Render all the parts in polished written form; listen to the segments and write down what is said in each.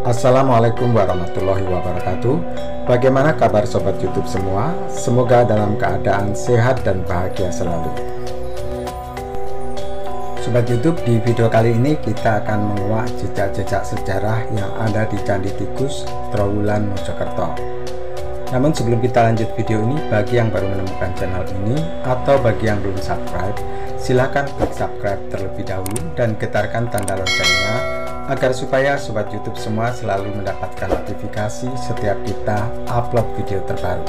Assalamualaikum warahmatullahi wabarakatuh. Bagaimana kabar sobat YouTube semua? Semoga dalam keadaan sehat dan bahagia selalu. Sobat YouTube, di video kali ini kita akan menguak jejak-jejak sejarah yang ada di Candi Tikus Trowulan Mojokerto. Namun sebelum kita lanjut video ini, bagi yang baru menemukan channel ini atau bagi yang belum subscribe, silahkan klik subscribe terlebih dahulu dan getarkan tanda loncengnya agar supaya sobat YouTube semua selalu mendapatkan notifikasi setiap kita upload video terbaru.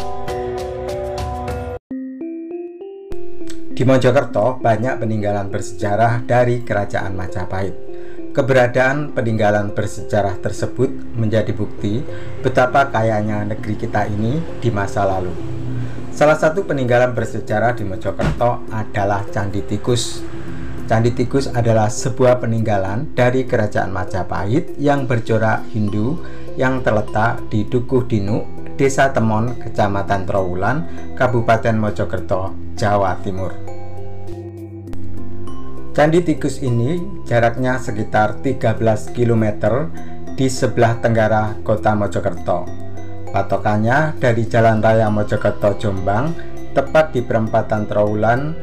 Di Mojokerto banyak peninggalan bersejarah dari Kerajaan Majapahit. Keberadaan peninggalan bersejarah tersebut menjadi bukti betapa kayanya negeri kita ini di masa lalu. Salah satu peninggalan bersejarah di Mojokerto adalah Candi Tikus. Candi Tikus adalah sebuah peninggalan dari Kerajaan Majapahit yang bercorak Hindu yang terletak di Dukuh Dinuk, Desa Temon, Kecamatan Trowulan, Kabupaten Mojokerto, Jawa Timur. Candi Tikus ini jaraknya sekitar 13 km di sebelah tenggara kota Mojokerto. Patokannya dari Jalan Raya Mojokerto Jombang, tepat di perempatan Trowulan,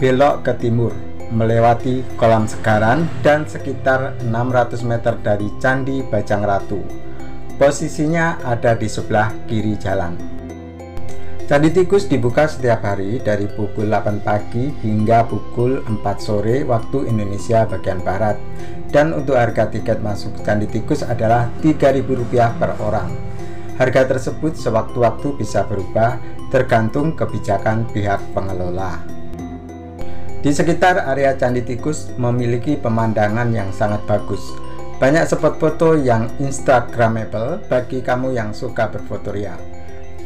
belok ke timur, melewati kolam segaran dan sekitar 600 meter dari Candi Bajang Ratu. Posisinya ada di sebelah kiri jalan. Candi Tikus dibuka setiap hari dari pukul 8 pagi hingga pukul 4 sore waktu Indonesia bagian Barat. Dan untuk harga tiket masuk Candi Tikus adalah Rp3.000 per orang. Harga tersebut sewaktu-waktu bisa berubah tergantung kebijakan pihak pengelola. Di sekitar area Candi Tikus memiliki pemandangan yang sangat bagus. Banyak spot foto yang instagramable bagi kamu yang suka berfotoria.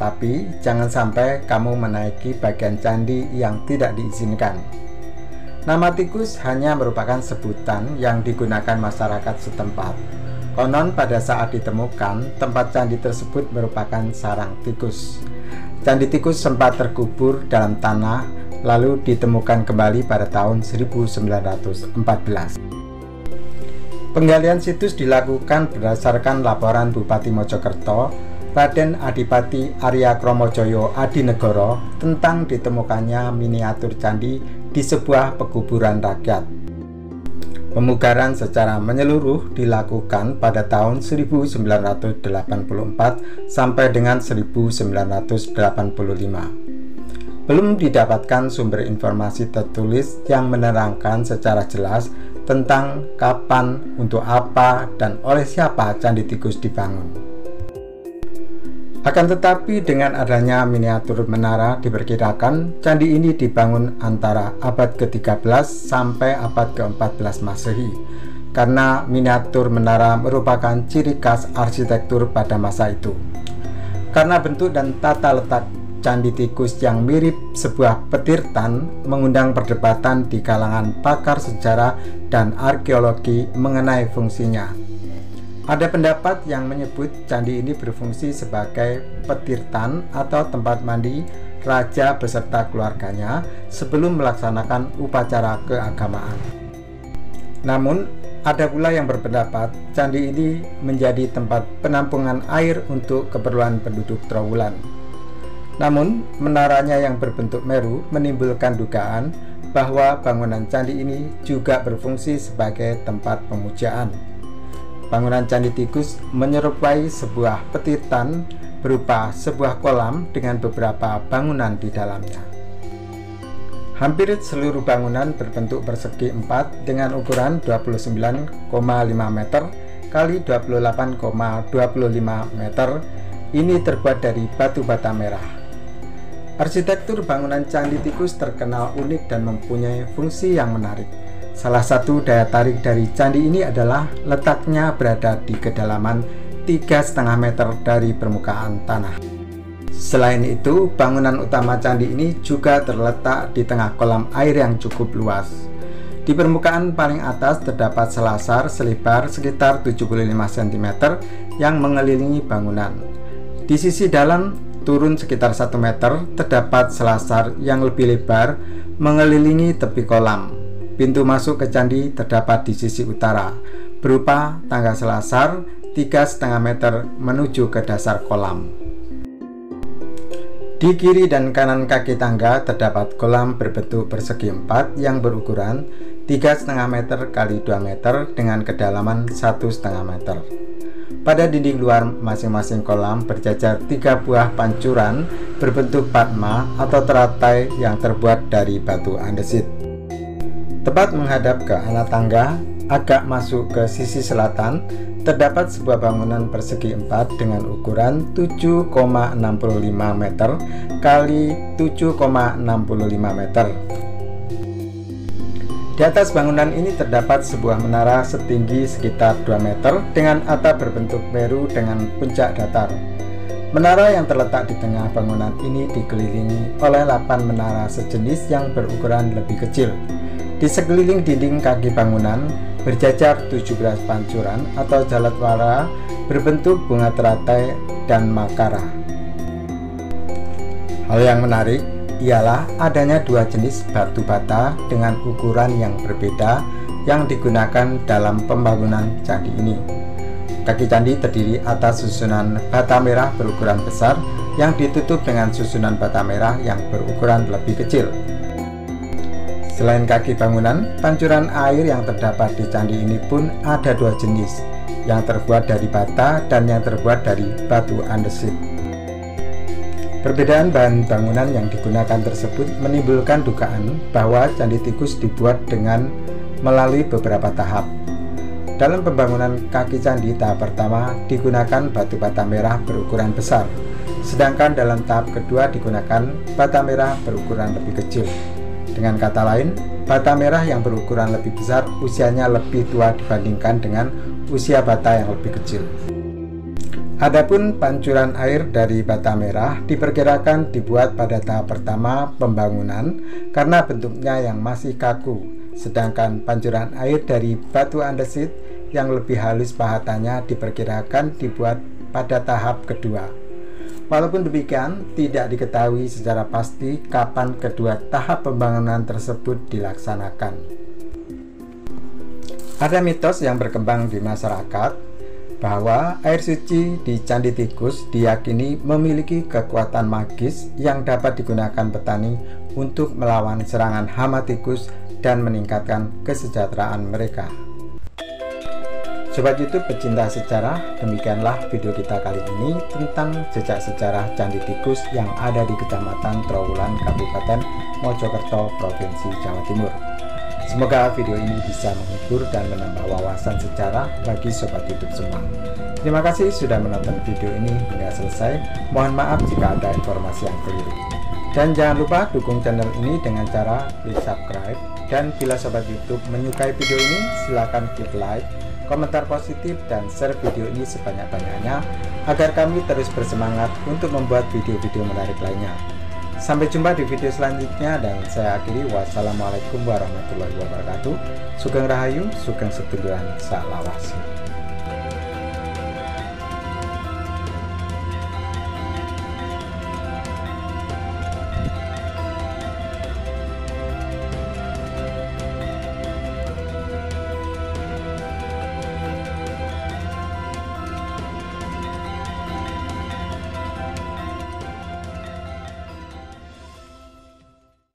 Tapi jangan sampai kamu menaiki bagian candi yang tidak diizinkan. Nama tikus hanya merupakan sebutan yang digunakan masyarakat setempat. Konon pada saat ditemukan, tempat candi tersebut merupakan sarang tikus. Candi Tikus sempat terkubur dalam tanah, lalu ditemukan kembali pada tahun 1914. Penggalian situs dilakukan berdasarkan laporan Bupati Mojokerto, Raden Adipati Arya Kromojoyo Adinegoro, tentang ditemukannya miniatur candi di sebuah pekuburan rakyat. Pemugaran secara menyeluruh dilakukan pada tahun 1984 sampai dengan 1985. Belum didapatkan sumber informasi tertulis yang menerangkan secara jelas tentang kapan, untuk apa, dan oleh siapa Candi Tikus dibangun. Akan tetapi dengan adanya miniatur menara diperkirakan candi ini dibangun antara abad ke-13 sampai abad ke-14 Masehi, karena miniatur menara merupakan ciri khas arsitektur pada masa itu. Karena bentuk dan tata letak Candi Tikus yang mirip sebuah petirtan mengundang perdebatan di kalangan pakar sejarah dan arkeologi mengenai fungsinya. Ada pendapat yang menyebut candi ini berfungsi sebagai petirtan atau tempat mandi raja beserta keluarganya sebelum melaksanakan upacara keagamaan. Namun, ada pula yang berpendapat candi ini menjadi tempat penampungan air untuk keperluan penduduk Trowulan. Namun, menaranya yang berbentuk meru menimbulkan dugaan bahwa bangunan candi ini juga berfungsi sebagai tempat pemujaan. Bangunan Candi Tikus menyerupai sebuah petirtan berupa sebuah kolam dengan beberapa bangunan di dalamnya. Hampir seluruh bangunan berbentuk persegi 4 dengan ukuran 29,5 meter kali 28,25 meter. Ini terbuat dari batu bata merah. Arsitektur bangunan Candi Tikus terkenal unik dan mempunyai fungsi yang menarik. Salah satu daya tarik dari candi ini adalah letaknya berada di kedalaman 3,5 meter dari permukaan tanah. Selain itu, bangunan utama candi ini juga terletak di tengah kolam air yang cukup luas. Di permukaan paling atas terdapat selasar selebar sekitar 75 cm yang mengelilingi bangunan. Di sisi dalam turun sekitar 1 meter terdapat selasar yang lebih lebar mengelilingi tepi kolam. Pintu masuk ke candi terdapat di sisi utara, berupa tangga selasar 3,5 meter menuju ke dasar kolam. Di kiri dan kanan kaki tangga terdapat kolam berbentuk persegi 4 yang berukuran 3,5 meter x 2 meter dengan kedalaman 1,5 meter. Pada dinding luar masing-masing kolam berjajar 3 buah pancuran berbentuk padma atau teratai yang terbuat dari batu andesit. Tepat menghadap ke arah tangga, agak masuk ke sisi selatan, terdapat sebuah bangunan persegi 4 dengan ukuran 7,65 meter kali 7,65 meter. Di atas bangunan ini terdapat sebuah menara setinggi sekitar 2 meter dengan atap berbentuk meru dengan puncak datar. Menara yang terletak di tengah bangunan ini dikelilingi oleh 8 menara sejenis yang berukuran lebih kecil. Di sekeliling dinding kaki bangunan berjajar 17 pancuran atau jalatwara berbentuk bunga teratai dan makara. Hal yang menarik ialah adanya 2 jenis batu bata dengan ukuran yang berbeda yang digunakan dalam pembangunan candi ini. Kaki candi terdiri atas susunan bata merah berukuran besar yang ditutup dengan susunan bata merah yang berukuran lebih kecil. Selain kaki bangunan, pancuran air yang terdapat di candi ini pun ada 2 jenis, yang terbuat dari bata dan yang terbuat dari batu andesit. Perbedaan bahan bangunan yang digunakan tersebut menimbulkan dugaan bahwa Candi Tikus dibuat dengan melalui beberapa tahap. Dalam pembangunan kaki candi tahap pertama digunakan batu bata merah berukuran besar, sedangkan dalam tahap kedua digunakan bata merah berukuran lebih kecil. Dengan kata lain, bata merah yang berukuran lebih besar usianya lebih tua dibandingkan dengan usia bata yang lebih kecil. Adapun pancuran air dari bata merah diperkirakan dibuat pada tahap pertama pembangunan karena bentuknya yang masih kaku, sedangkan pancuran air dari batu andesit yang lebih halus pahatannya diperkirakan dibuat pada tahap kedua. Walaupun demikian, tidak diketahui secara pasti kapan kedua tahap pembangunan tersebut dilaksanakan. Ada mitos yang berkembang di masyarakat bahwa air suci di Candi Tikus diyakini memiliki kekuatan magis yang dapat digunakan petani untuk melawan serangan hama tikus dan meningkatkan kesejahteraan mereka. Sobat YouTube pecinta sejarah, demikianlah video kita kali ini tentang jejak sejarah Candi Tikus yang ada di Kecamatan Trowulan, Kabupaten Mojokerto, Provinsi Jawa Timur. Semoga video ini bisa menghibur dan menambah wawasan sejarah bagi sobat YouTube semua. Terima kasih sudah menonton video ini hingga selesai. Mohon maaf jika ada informasi yang keliru. Dan jangan lupa dukung channel ini dengan cara klik subscribe. Dan bila sobat YouTube menyukai video ini, silakan klik like, komentar positif, dan share video ini sebanyak-banyaknya agar kami terus bersemangat untuk membuat video-video menarik lainnya. Sampai jumpa di video selanjutnya dan saya akhiri. Wassalamualaikum warahmatullahi wabarakatuh. Sugeng Rahayu, Sugeng Seduluran, Salawase.